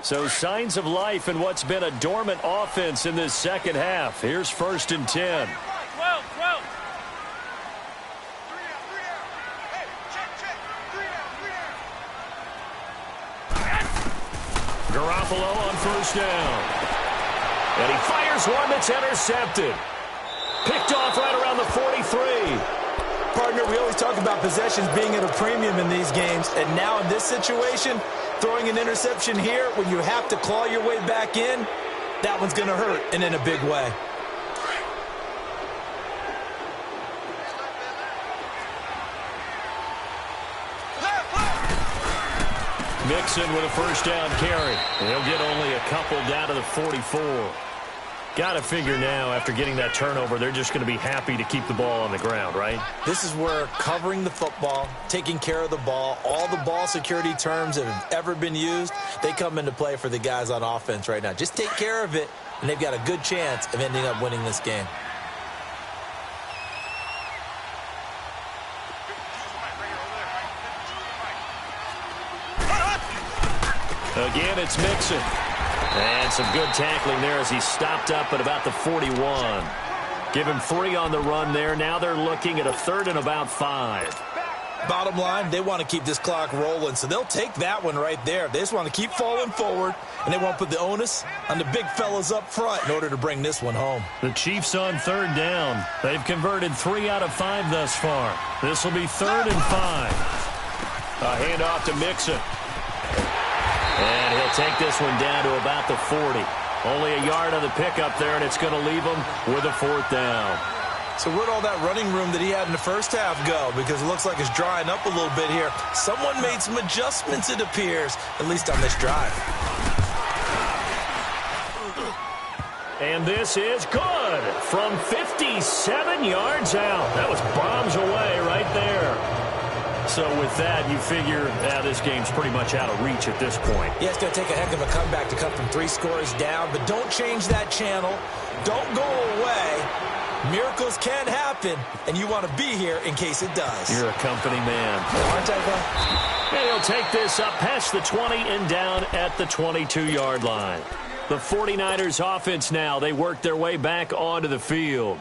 Speaker 1: So signs of life in what's been a dormant offense in this second half. Here's 1st and 10.
Speaker 3: 12.
Speaker 1: Garoppolo on 1st down. And he fires one that's intercepted. Picked off right around the 43.
Speaker 2: Partner, we always talk about possessions being at a premium in these games. And now in this situation, throwing an interception here when you have to claw your way back in, that one's going to hurt, and in a big way.
Speaker 1: Mixon with a 1st down carry. He'll get only a couple down to the 44. Got to figure now, after getting that turnover, they're just going to be happy to keep the ball on the ground, right?
Speaker 2: This is where covering the football, taking care of the ball, all the ball security terms that have ever been used, they come into play for the guys on offense right now. Just take care of it, and they've got a good chance of ending up winning this game.
Speaker 1: Again, it's Mixon. And some good tackling there as he stopped up at about the 41. Give him 3 on the run there. Now they're looking at a 3rd and about 5.
Speaker 2: Bottom line, they want to keep this clock rolling, so they'll take that one right there. They just want to keep falling forward, and they want to put the onus on the big fellas up front in order to bring this one home.
Speaker 1: The Chiefs on 3rd down. They've converted 3 out of 5 thus far. This will be 3rd and 5. A handoff to Mixon. And he'll take this one down to about the 40. Only a yard on the pickup there, and it's going to leave him with a 4th down.
Speaker 2: So where'd all that running room that he had in the first half go? Because it looks like it's drying up a little bit here. Someone made some adjustments, it appears, at least on this drive.
Speaker 1: And this is good from 57 yards out. That was bombs away right there. So with that, you figure this game's pretty much out of reach at this point.
Speaker 2: Yeah, it's going to take a heck of a comeback to come from 3 scores down, but don't change that channel. Don't go away. Miracles can happen, and you want to be here in case it does.
Speaker 1: You're a company man.
Speaker 2: Aren't I, though?
Speaker 1: And he'll take this up past the 20 and down at the 22-yard line. The 49ers offense now, they work their way back onto the field.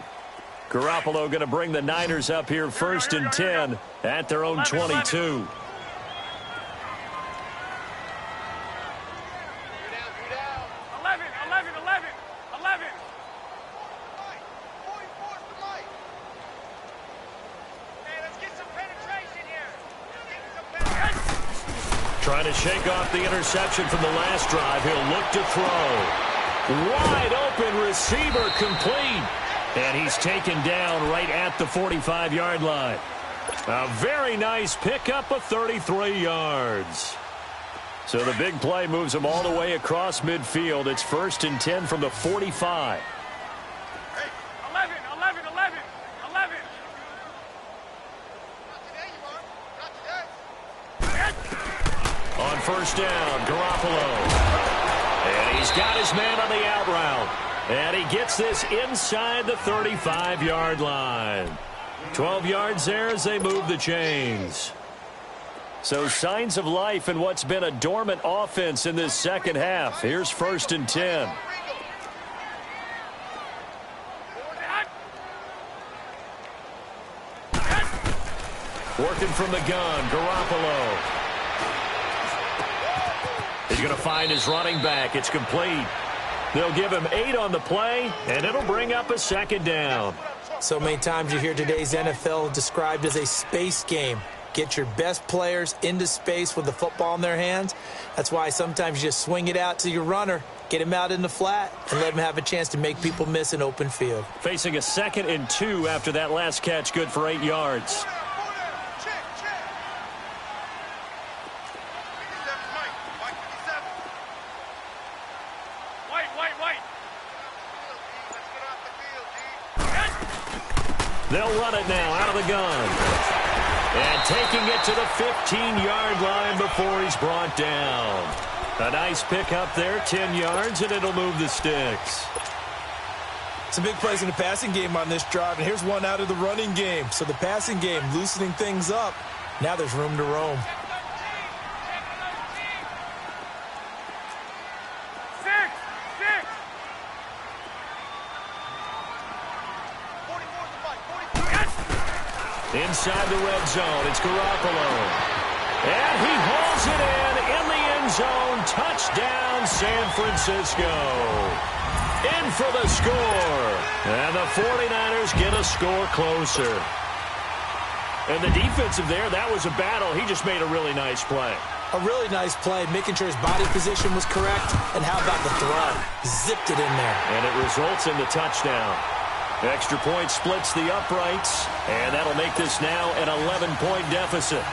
Speaker 1: Garoppolo going to bring the Niners up here 1st and 10 at their own 22. Trying to shake off the interception from the last drive. He'll look to throw. Wide open receiver complete. And he's taken down right at the 45-yard line. A very nice pickup of 33 yards. So the big play moves him all the way across midfield. It's 1st and 10 from the 45.
Speaker 3: 11.
Speaker 1: On 1st down, Garoppolo. He's got his man on the out route. And he gets this inside the 35-yard line. 12 yards there as they move the chains. So signs of life in what's been a dormant offense in this second half. Here's 1st and 10. Working from the gun, Garoppolo. He's going to find his running back. It's complete. They'll give him 8 on the play, and it'll bring up a 2nd down.
Speaker 2: So many times you hear today's NFL described as a space game. Get your best players into space with the football in their hands. That's why sometimes you just swing it out to your runner, get him out in the flat, and let him have a chance to make people miss an open field.
Speaker 1: Facing a 2nd and 2 after that last catch, good for 8 yards. They'll run it now out of the gun. And taking it to the 15-yard line before he's brought down. A nice pick up there, 10 yards, and it'll move the sticks.
Speaker 2: Some big plays in the passing game on this drive, and here's one out of the running game. So the passing game loosening things up. Now there's room to roam.
Speaker 1: Inside the red zone, it's Garoppolo. And he hauls it in the end zone. Touchdown, San Francisco. In for the score. And the 49ers get a score closer. And the defensive there, that was a battle. He just made a really nice play.
Speaker 2: A really nice play, making sure his body position was correct. And how about the throw? Zipped it in there.
Speaker 1: And it results in the touchdown. Extra point splits the uprights, and that'll make this now an 11-point deficit.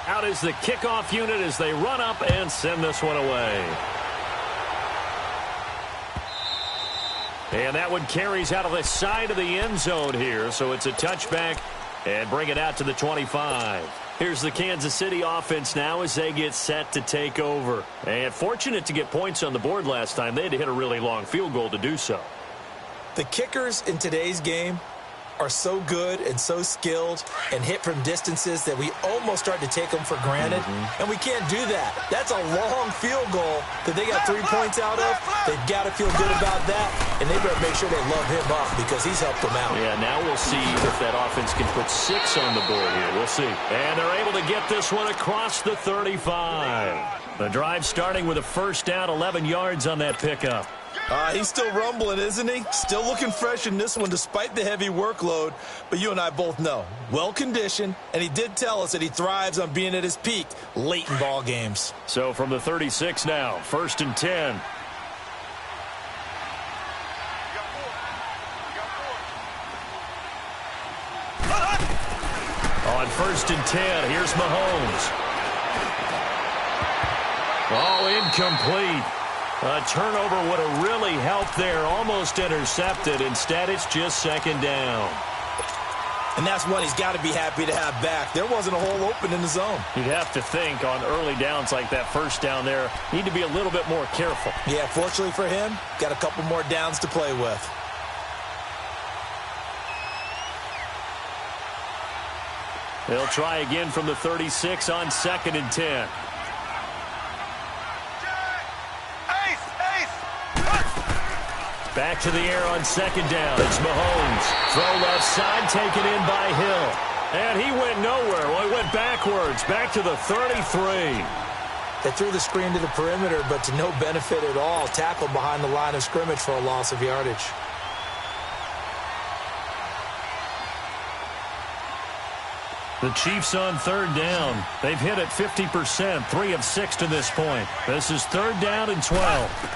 Speaker 1: Out is the kickoff unit as they run up and send this one away. And that one carries out of the side of the end zone here, so it's a touchback. And bring it out to the 25. Here's the Kansas City offense now as they get set to take over. And fortunate to get points on the board last time. They had to hit a really long field goal to do so.
Speaker 2: The kickers in today's game are so good and so skilled and hit from distances that we almost start to take them for granted. And we can't do that. That's a long field goal that they got 3 points out of. They've got to feel good about that, and they better make sure they love him up because he's helped them out.
Speaker 1: Yeah, now we'll see if that offense can put 6 on the board here. We'll see. And they're able to get this one across the 35. The drive starting with a 1st down, 11 yards on that pickup.
Speaker 2: He's still rumbling, isn't he? Still looking fresh in this one despite the heavy workload. But you and I both know, well-conditioned, and he did tell us that he thrives on being at his peak late in ball games.
Speaker 1: So from the 36 now, 1st and 10. On 1st and 10, here's Mahomes. Oh, incomplete. A turnover would have really helped there, almost intercepted. Instead, it's just 2nd down.
Speaker 2: And that's what he's got to be happy to have back. There wasn't a hole open in the zone.
Speaker 1: You'd have to think on early downs like that 1st down there, need to be a little bit more careful.
Speaker 2: Yeah, fortunately for him, got a couple more downs to play with.
Speaker 1: They'll try again from the 36 on 2nd and 10. Back to the air on 2nd down. It's Mahomes. Throw left side, taken in by Hill. And he went nowhere. Well, he went backwards, back to the 33.
Speaker 2: They threw the screen to the perimeter, but to no benefit at all. Tackled behind the line of scrimmage for a loss of yardage.
Speaker 1: The Chiefs on 3rd down. They've hit it 50%, 3 of 6 to this point. This is 3rd down and 12.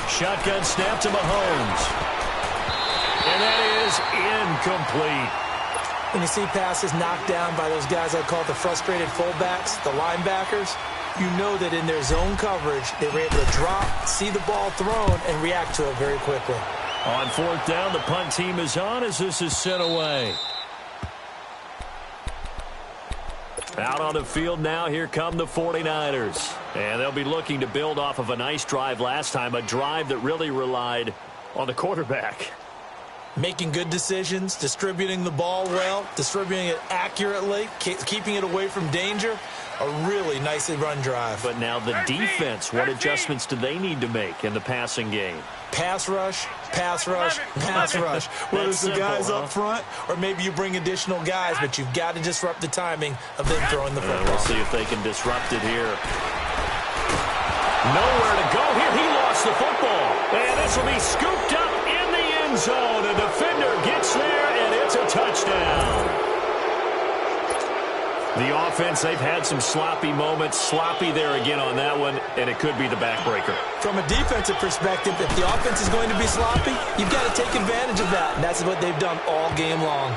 Speaker 1: Shotgun snap to Mahomes. And that is incomplete.
Speaker 2: When you see passes knocked down by those guys I call the frustrated fullbacks, the linebackers, you know that in their zone coverage, they were able to drop, see the ball thrown, and react to it very quickly.
Speaker 1: On fourth down, the punt team is on as this is sent away. Out on the field now, here come the 49ers. And they'll be looking to build off of a nice drive last time, a drive that really relied on the quarterback.
Speaker 2: Making good decisions, distributing the ball well, distributing it accurately, keeping it away from danger. A really nicely run drive.
Speaker 1: But now the defense, what adjustments do they need to make in the passing game?
Speaker 2: Pass rush, pass rush, pass rush. Whether it's the guys up front or maybe you bring additional guys, but you've got to disrupt the timing of them throwing the football.
Speaker 1: We'll see if they can disrupt it here. Nowhere to go here. He lost the football. And this will be scooped up in the end zone. A defender gets there, and it's a touchdown. The offense, they've had some sloppy moments. Sloppy there again on that one, and it could be the backbreaker.
Speaker 2: From a defensive perspective, if the offense is going to be sloppy, you've got to take advantage of that. And that's what they've done all game long.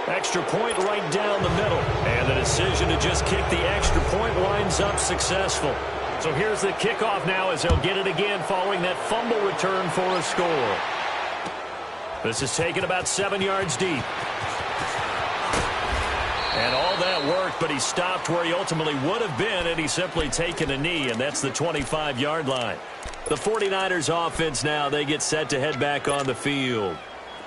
Speaker 1: Extra point right down the middle. And the decision to just kick the extra point winds up successful. So here's the kickoff now as they'll get it again following that fumble return for a score. This is taken about 7 yards deep. And all that worked, but he stopped where he ultimately would have been, and he's simply taken a knee, and that's the 25-yard line. The 49ers offense now, they get set to head back on the field.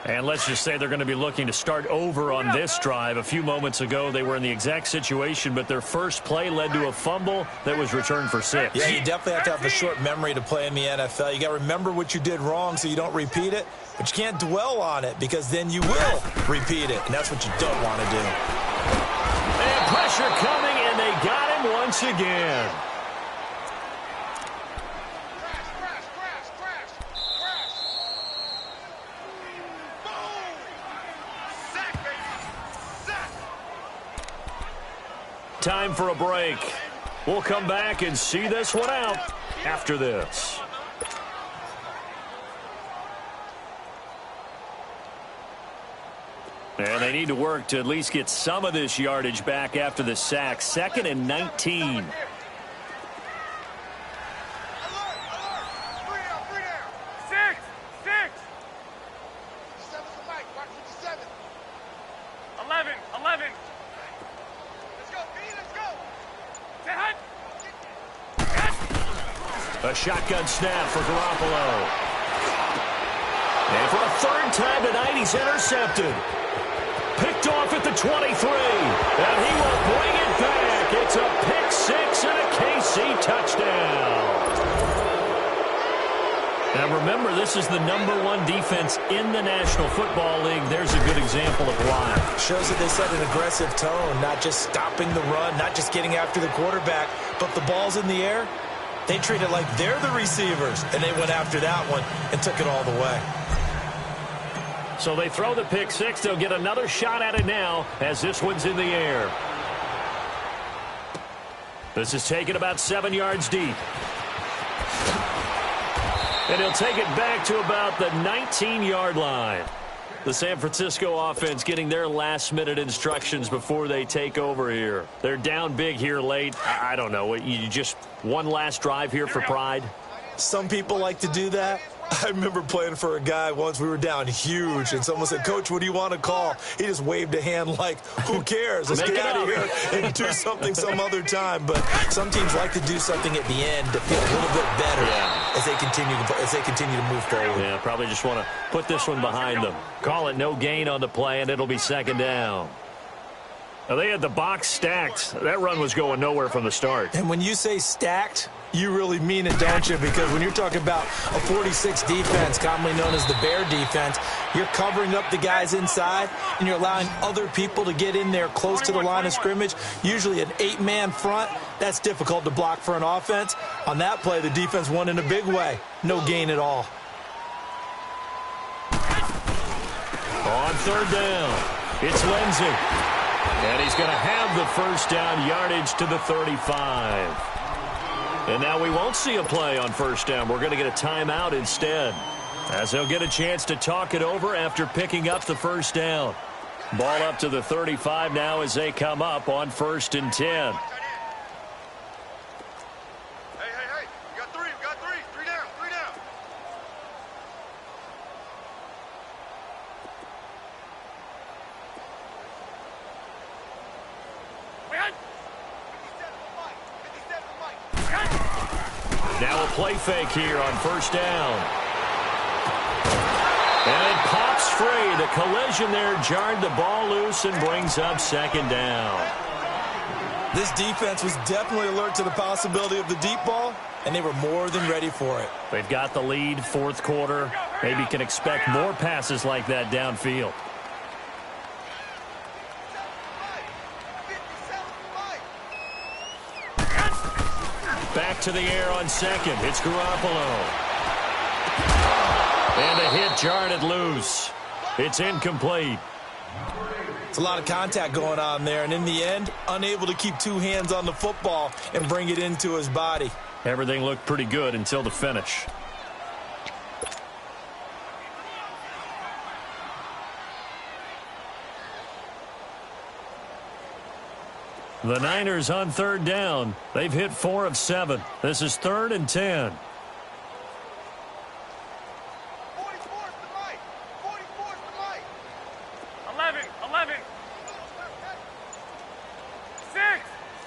Speaker 1: And let's just say they're going to be looking to start over on this drive. A few moments ago, they were in the exact situation, but their first play led to a fumble that was returned for 6.
Speaker 2: Yeah, you definitely have to have a short memory to play in the NFL. You got to remember what you did wrong so you don't repeat it, but you can't dwell on it because then you will repeat it, and that's what you don't want to do.
Speaker 1: And pressure coming, and they got him once again. Time for a break. We'll come back and see this one out after this. And they need to work to at least get some of this yardage back after the sack. 2nd and 19. A shotgun snap for Garoppolo. And for a third time tonight, he's intercepted. Picked off at the 23. And he will bring it back. It's a pick 6 and a KC touchdown. Now remember, this is the #1 defense in the National Football League. There's a good example of why.
Speaker 2: Shows that they set an aggressive tone, not just stopping the run, not just getting after the quarterback, but the ball's in the air. They treat it like they're the receivers, and they went after that one and took it all the way.
Speaker 1: So they throw the pick 6. They'll get another shot at it now as this one's in the air. This is taken about 7 yards deep. And he'll take it back to about the 19-yard line. The San Francisco offense getting their last-minute instructions before they take over here. They're down big here late. I don't know. You just one last drive here for pride?
Speaker 2: Some people like to do that. I remember playing for a guy once. We were down huge, and someone said, "Coach, what do you want to call?" He just waved a hand like, who cares? Let's get out of here and do something some other time. But some teams like to do something at the end to feel a little bit better as they continue to move forward.
Speaker 1: Yeah, probably just want to put this one behind them. Call it no gain on the play, and it'll be 2nd down. Now, they had the box stacked. That run was going nowhere from the start.
Speaker 2: And when you say stacked, you really mean it, don't you? Because when you're talking about a 46 defense, commonly known as the Bear defense, you're covering up the guys inside, and you're allowing other people to get in there close to the line of scrimmage. Usually an 8-man front. That's difficult to block for an offense. On that play, the defense won in a big way. No gain at all.
Speaker 1: On 3rd down, it's Lindsey. And he's going to have the first down, yardage to the 35. And now we won't see a play on 1st down. We're going to get a timeout instead, as they'll get a chance to talk it over after picking up the 1st down. Ball up to the 35 now as they come up on 1st and 10.
Speaker 3: Hey, we got three down.
Speaker 1: play fake here on first down. And it pops free. The collision there jarred the ball loose and brings up second down.
Speaker 2: This defense was definitely alert to the possibility of the deep ball, and they were more than ready for it.
Speaker 1: They've got the lead, fourth quarter. Maybe can expect more passes like that downfield. Back to the air on second. It's Garoppolo. And a hit jarred it loose. It's incomplete.
Speaker 2: It's a lot of contact going on there, and in the end, unable to keep two hands on the football and bring it into his body.
Speaker 1: Everything looked pretty good until the finish. The Niners on third down. They've hit 4 of 7. This is 3rd and 10.
Speaker 3: 11. 6. Check.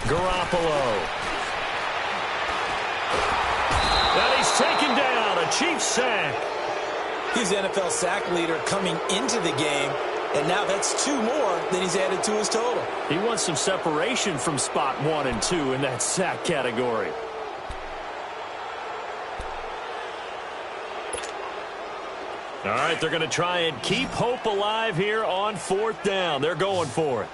Speaker 1: Garoppolo. And he's taken down. A Chiefs sack.
Speaker 2: He's the NFL sack leader coming into the game, and now that's 2 more than he's added to his total.
Speaker 1: He wants some separation from spot 1 and 2 in that sack category. All right, they're going to try and keep hope alive here on 4th down. They're going for it.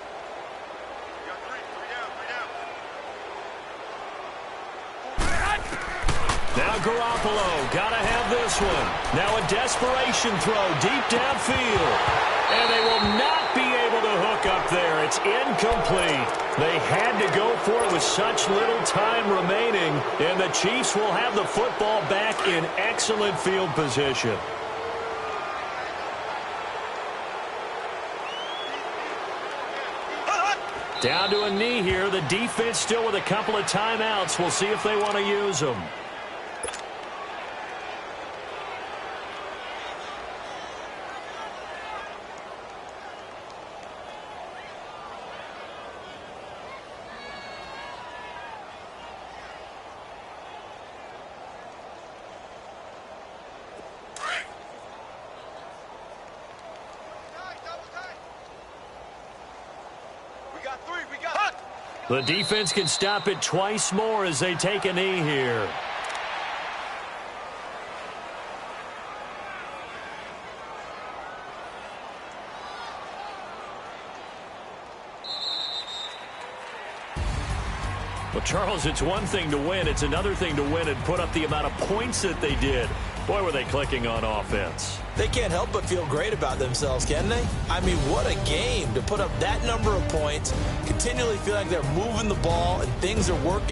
Speaker 1: Now Garoppolo, got to have this one. Now a desperation throw deep downfield. And they will not be able to hook up there. It's incomplete. They had to go for it with such little time remaining. And the Chiefs will have the football back in excellent field position. Down to a knee here. The defense still with a couple of timeouts. We'll see if they want to use them. The defense can stop it twice more as they take a knee here. Well, Charles, it's one thing to win. It's another thing to win and put up the amount of points that they did. Boy, were they clicking on offense.
Speaker 2: They can't help but feel great about themselves, can they? I mean, what a game to put up that number of points, continually feel like they're moving the ball and things are working.